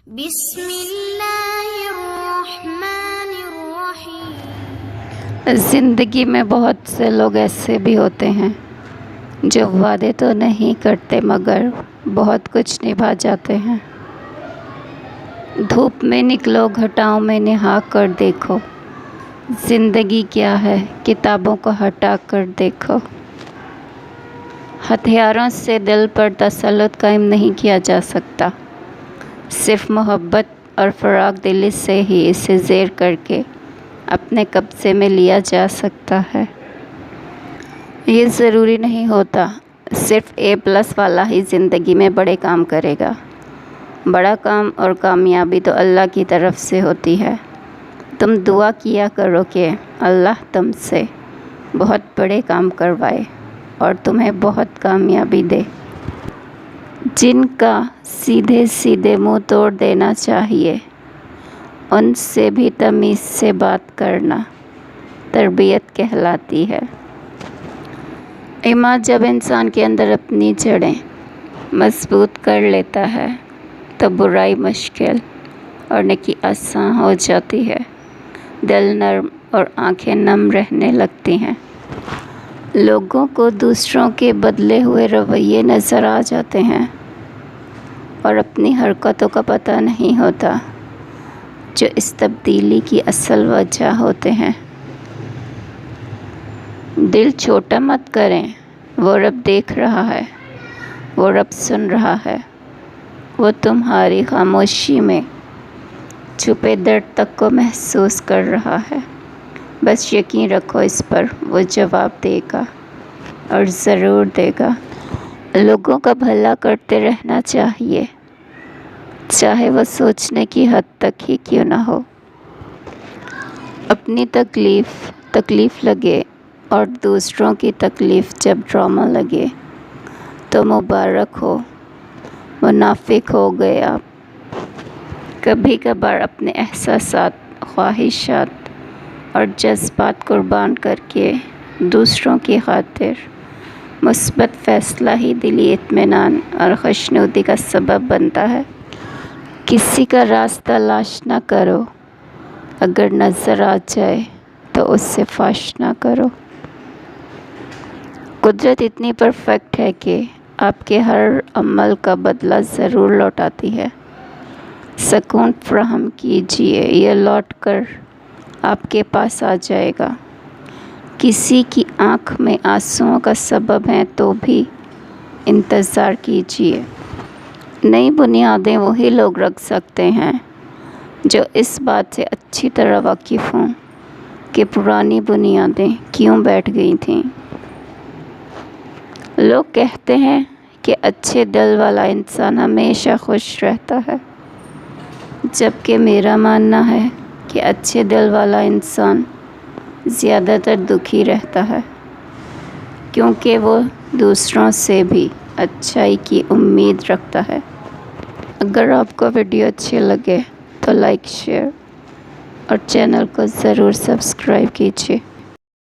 بسم اللہ الرحمن الرحیم۔ زندگی میں بہت سے لوگ ایسے بھی ہوتے ہیں جو وعدے تو نہیں کرتے مگر بہت کچھ نبھا جاتے ہیں۔ دھوپ میں نکلو، گھٹاؤں میں نہا کر دیکھو، زندگی کیا ہے کتابوں کو ہٹا کر دیکھو۔ ہتھیاروں سے دل پر تسلط قائم نہیں کیا جا سکتا، صرف محبت اور فراق دلی سے ہی اسے زیر کر کے اپنے قبضے میں لیا جا سکتا ہے۔ یہ ضروری نہیں ہوتا صرف A+ والا ہی زندگی میں بڑے کام کرے گا۔ بڑا کام اور کامیابی تو اللہ کی طرف سے ہوتی ہے۔ تم دعا کیا کرو کہ اللہ تم سے بہت بڑے کام کروائے اور تمہیں بہت کامیابی دے۔ جن کا سیدھے سیدھے منہ توڑ دینا چاہیے، ان سے بھی تمیز سے بات کرنا تربیت کہلاتی ہے۔ ایمان جب انسان کے اندر اپنی جڑیں مضبوط کر لیتا ہے تو برائی مشکل اور نیکی آسان ہو جاتی ہے۔ دل نرم اور آنکھیں نم رہنے لگتی ہیں۔ لوگوں کو دوسروں کے بدلے ہوئے رویے نظر آ جاتے ہیں اور اپنی حرکتوں کا پتہ نہیں ہوتا جو اس تبدیلی کی اصل وجہ ہوتے ہیں۔ دل چھوٹا مت کریں، وہ رب دیکھ رہا ہے، وہ رب سن رہا ہے، وہ تمہاری خاموشی میں چھپے درد تک کو محسوس کر رہا ہے۔ بس یقین رکھو اس پر، وہ جواب دے گا اور ضرور دے گا۔ لوگوں کا بھلا کرتے رہنا چاہیے، چاہے وہ سوچنے کی حد تک ہی کیوں نہ ہو۔ اپنی تکلیف لگے اور دوسروں کی تکلیف جب ڈرامہ لگے تو مبارک ہو، منافق ہو گئے آپ۔ کبھی کبھار اپنے احساسات، خواہشات اور جذبات قربان کر کے دوسروں کی خاطر مثبت فیصلہ ہی دلی اطمینان اور خوشنودی کا سبب بنتا ہے۔ کسی کا راز تلاش نہ کرو، اگر نظر آ جائے تو اس سے فاش نہ کرو۔ قدرت اتنی پرفیکٹ ہے کہ آپ کے ہر عمل کا بدلہ ضرور لوٹاتی ہے۔ سکون فراہم کیجیے، یہ لوٹ کر آپ کے پاس آ جائے گا۔ کسی کی آنکھ میں آنسوؤں کا سبب ہے تو بھی انتظار کیجیے۔ نئی بنیادیں وہی لوگ رکھ سکتے ہیں جو اس بات سے اچھی طرح واقف ہوں کہ پرانی بنیادیں کیوں بیٹھ گئی تھیں۔ لوگ کہتے ہیں کہ اچھے دل والا انسان ہمیشہ خوش رہتا ہے، جبکہ میرا ماننا ہے کہ اچھے دل والا انسان زیادہ تر دکھی رہتا ہے، کیونکہ وہ دوسروں سے بھی اچھائی کی امید رکھتا ہے۔ اگر آپ کو ویڈیو اچھے لگے تو لائک، شیئر اور چینل کو ضرور سبسکرائب کیجیے۔